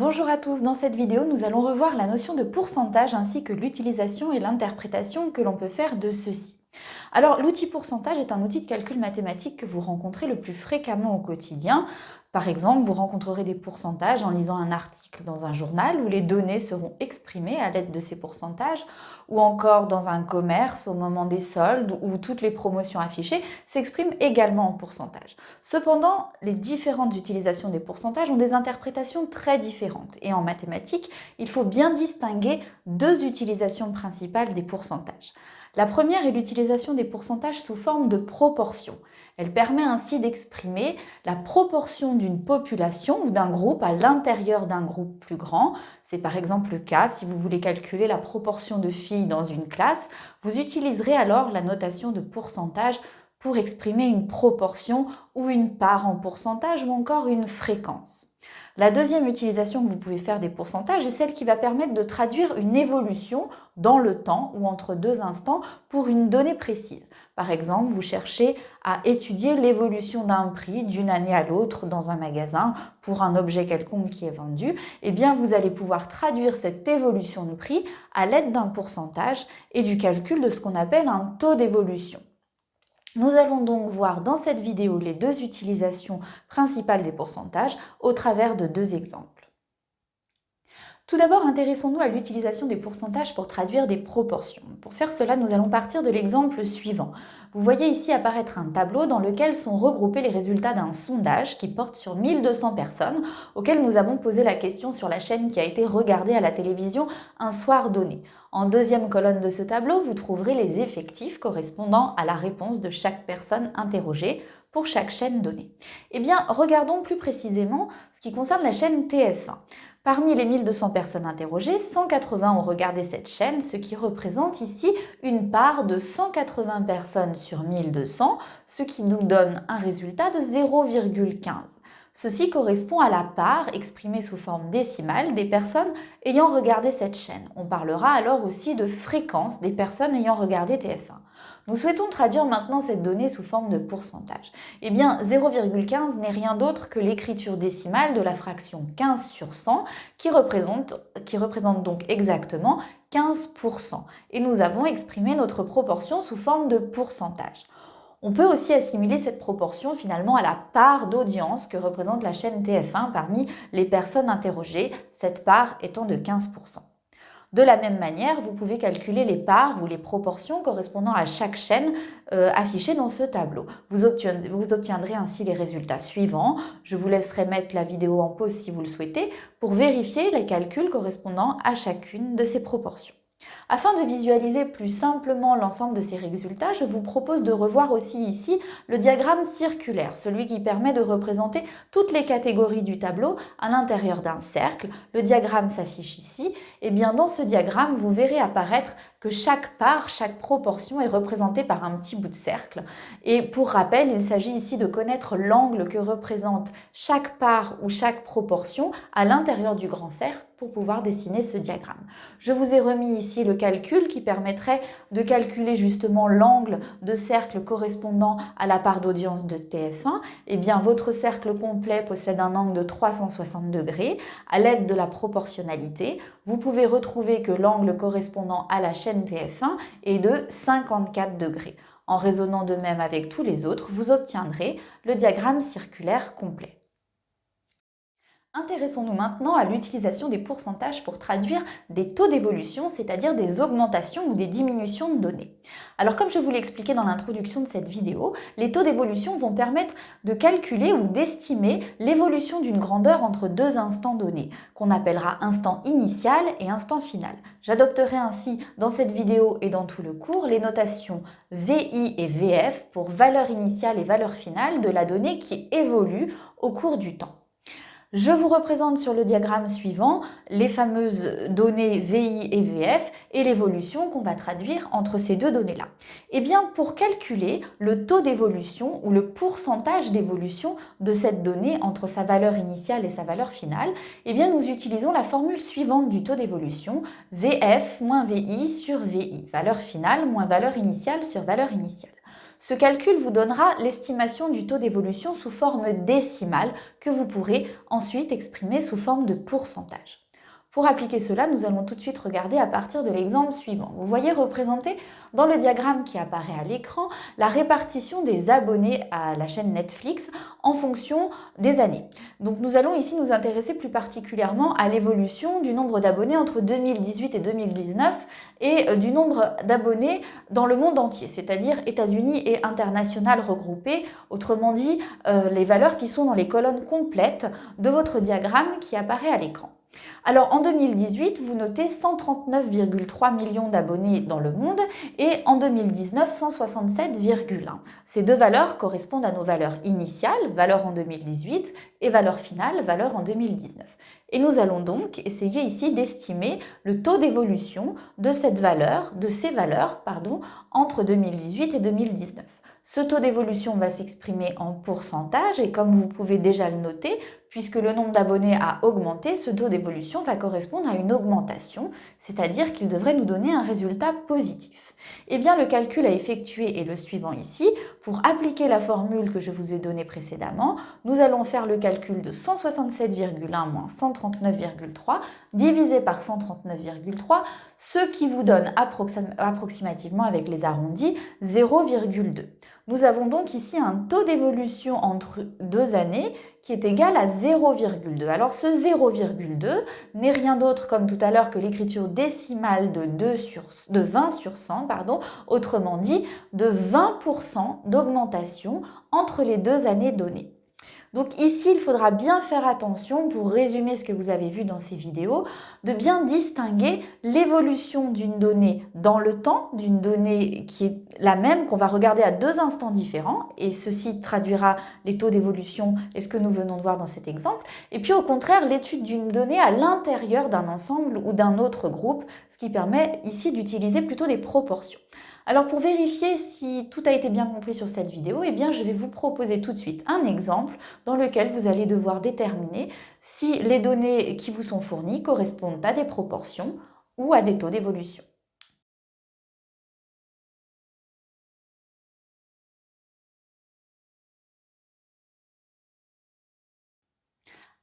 Bonjour à tous, dans cette vidéo nous allons revoir la notion de pourcentage ainsi que l'utilisation et l'interprétation que l'on peut faire de ceci. Alors l'outil pourcentage est un outil de calcul mathématique que vous rencontrez le plus fréquemment au quotidien. Par exemple, vous rencontrerez des pourcentages en lisant un article dans un journal où les données seront exprimées à l'aide de ces pourcentages, ou encore dans un commerce au moment des soldes où toutes les promotions affichées s'expriment également en pourcentage. Cependant, les différentes utilisations des pourcentages ont des interprétations très différentes et en mathématiques, il faut bien distinguer deux utilisations principales des pourcentages. La première est l'utilisation des pourcentages sous forme de proportion. Elle permet ainsi d'exprimer la proportion d'une population ou d'un groupe à l'intérieur d'un groupe plus grand. C'est par exemple le cas si vous voulez calculer la proportion de filles dans une classe, vous utiliserez alors la notation de pourcentage pour exprimer une proportion ou une part en pourcentage ou encore une fréquence. La deuxième utilisation que vous pouvez faire des pourcentages est celle qui va permettre de traduire une évolution dans le temps ou entre deux instants pour une donnée précise. Par exemple, vous cherchez à étudier l'évolution d'un prix d'une année à l'autre dans un magasin pour un objet quelconque qui est vendu, et bien vous allez pouvoir traduire cette évolution de prix à l'aide d'un pourcentage et du calcul de ce qu'on appelle un taux d'évolution. Nous allons donc voir dans cette vidéo les deux utilisations principales des pourcentages au travers de deux exemples. Tout d'abord, intéressons-nous à l'utilisation des pourcentages pour traduire des proportions. Pour faire cela, nous allons partir de l'exemple suivant. Vous voyez ici apparaître un tableau dans lequel sont regroupés les résultats d'un sondage qui porte sur 1200 personnes, auxquelles nous avons posé la question sur la chaîne qui a été regardée à la télévision un soir donné. En deuxième colonne de ce tableau, vous trouverez les effectifs correspondant à la réponse de chaque personne interrogée pour chaque chaîne donnée. Eh bien, regardons plus précisément ce qui concerne la chaîne TF1. Parmi les 1200 personnes interrogées, 180 ont regardé cette chaîne, ce qui représente ici une part de 180 personnes sur 1200, ce qui nous donne un résultat de 0,15. Ceci correspond à la part exprimée sous forme décimale des personnes ayant regardé cette chaîne. On parlera alors aussi de fréquence des personnes ayant regardé TF1. Nous souhaitons traduire maintenant cette donnée sous forme de pourcentage. Eh bien, 0,15 n'est rien d'autre que l'écriture décimale de la fraction 15 sur 100 qui représente donc exactement 15%. Et nous avons exprimé notre proportion sous forme de pourcentage. On peut aussi assimiler cette proportion finalement à la part d'audience que représente la chaîne TF1 parmi les personnes interrogées, cette part étant de 15%. De la même manière, vous pouvez calculer les parts ou les proportions correspondant à chaque chaîne affichée dans ce tableau. Vous obtiendrez ainsi les résultats suivants. Je vous laisserai mettre la vidéo en pause si vous le souhaitez pour vérifier les calculs correspondant à chacune de ces proportions. Afin de visualiser plus simplement l'ensemble de ces résultats, je vous propose de revoir aussi ici le diagramme circulaire, celui qui permet de représenter toutes les catégories du tableau à l'intérieur d'un cercle. Le diagramme s'affiche ici. Et bien dans ce diagramme, vous verrez apparaître que chaque part, chaque proportion est représentée par un petit bout de cercle. Et pour rappel, il s'agit ici de connaître l'angle que représente chaque part ou chaque proportion à l'intérieur du grand cercle pour pouvoir dessiner ce diagramme. Je vous ai remis ici le calcul qui permettrait de calculer justement l'angle de cercle correspondant à la part d'audience de TF1. Eh bien, votre cercle complet possède un angle de 360 degrés. À l'aide de la proportionnalité, vous pouvez retrouver que l'angle correspondant à la chaîne TF1 est de 54 degrés. En raisonnant de même avec tous les autres, vous obtiendrez le diagramme circulaire complet. Intéressons-nous maintenant à l'utilisation des pourcentages pour traduire des taux d'évolution, c'est-à-dire des augmentations ou des diminutions de données. Alors comme je vous l'ai expliqué dans l'introduction de cette vidéo, les taux d'évolution vont permettre de calculer ou d'estimer l'évolution d'une grandeur entre deux instants donnés, qu'on appellera instant initial et instant final. J'adopterai ainsi dans cette vidéo et dans tout le cours les notations VI et VF pour valeur initiale et valeur finale de la donnée qui évolue au cours du temps. Je vous représente sur le diagramme suivant les fameuses données VI et VF et l'évolution qu'on va traduire entre ces deux données-là. Eh bien, pour calculer le taux d'évolution ou le pourcentage d'évolution de cette donnée entre sa valeur initiale et sa valeur finale, eh bien, nous utilisons la formule suivante du taux d'évolution, VF moins VI sur VI, valeur finale moins valeur initiale sur valeur initiale. Ce calcul vous donnera l'estimation du taux d'évolution sous forme décimale que vous pourrez ensuite exprimer sous forme de pourcentage. Pour appliquer cela, nous allons tout de suite regarder à partir de l'exemple suivant. Vous voyez représenté dans le diagramme qui apparaît à l'écran la répartition des abonnés à la chaîne Netflix en fonction des années. Donc nous allons ici nous intéresser plus particulièrement à l'évolution du nombre d'abonnés entre 2018 et 2019 et du nombre d'abonnés dans le monde entier, c'est-à-dire États-Unis et international regroupés, autrement dit les valeurs qui sont dans les colonnes complètes de votre diagramme qui apparaît à l'écran. Alors en 2018, vous notez 139,3 millions d'abonnés dans le monde et en 2019, 167,1. Ces deux valeurs correspondent à nos valeurs initiales, valeur en 2018, et valeur finale, valeur en 2019. Et nous allons donc essayer ici d'estimer le taux d'évolution de ces valeurs, entre 2018 et 2019. Ce taux d'évolution va s'exprimer en pourcentage et comme vous pouvez déjà le noter, puisque le nombre d'abonnés a augmenté, ce taux d'évolution va correspondre à une augmentation, c'est-à-dire qu'il devrait nous donner un résultat positif. Eh bien, le calcul à effectuer est le suivant ici. Pour appliquer la formule que je vous ai donnée précédemment, nous allons faire le calcul de 167,1 moins 139,3 divisé par 139,3, ce qui vous donne approximativement, avec les arrondis, 0,2. Nous avons donc ici un taux d'évolution entre deux années qui est égal à 0,2. Alors ce 0,2 n'est rien d'autre comme tout à l'heure que l'écriture décimale de 20 sur 100, autrement dit de 20% d'augmentation entre les deux années données. Donc ici, il faudra bien faire attention, pour résumer ce que vous avez vu dans ces vidéos, de bien distinguer l'évolution d'une donnée dans le temps, d'une donnée qui est la même, qu'on va regarder à deux instants différents, et ceci traduira les taux d'évolution et ce que nous venons de voir dans cet exemple, et puis au contraire, l'étude d'une donnée à l'intérieur d'un ensemble ou d'un autre groupe, ce qui permet ici d'utiliser plutôt des proportions. Alors pour vérifier si tout a été bien compris sur cette vidéo, eh bien je vais vous proposer tout de suite un exemple dans lequel vous allez devoir déterminer si les données qui vous sont fournies correspondent à des proportions ou à des taux d'évolution.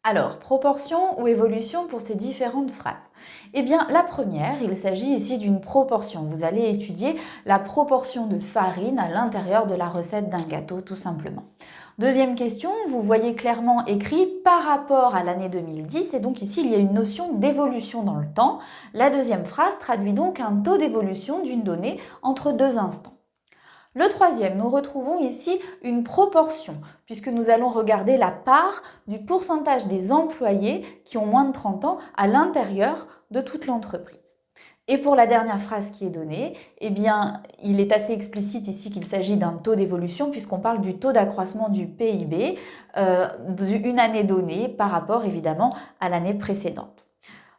Alors, proportion ou évolution pour ces différentes phrases? Eh bien, la première, il s'agit ici d'une proportion. Vous allez étudier la proportion de farine à l'intérieur de la recette d'un gâteau, tout simplement. Deuxième question, vous voyez clairement écrit par rapport à l'année 2010, et donc ici, il y a une notion d'évolution dans le temps. La deuxième phrase traduit donc un taux d'évolution d'une donnée entre deux instants. Le troisième, nous retrouvons ici une proportion, puisque nous allons regarder la part du pourcentage des employés qui ont moins de 30 ans à l'intérieur de toute l'entreprise. Et pour la dernière phrase qui est donnée, eh bien, il est assez explicite ici qu'il s'agit d'un taux d'évolution, puisqu'on parle du taux d'accroissement du PIB d'une année donnée par rapport évidemment à l'année précédente.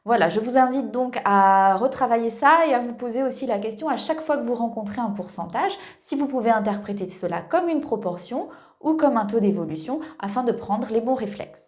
Voilà, je vous invite donc à retravailler ça et à vous poser aussi la question à chaque fois que vous rencontrez un pourcentage, si vous pouvez interpréter cela comme une proportion ou comme un taux d'évolution afin de prendre les bons réflexes.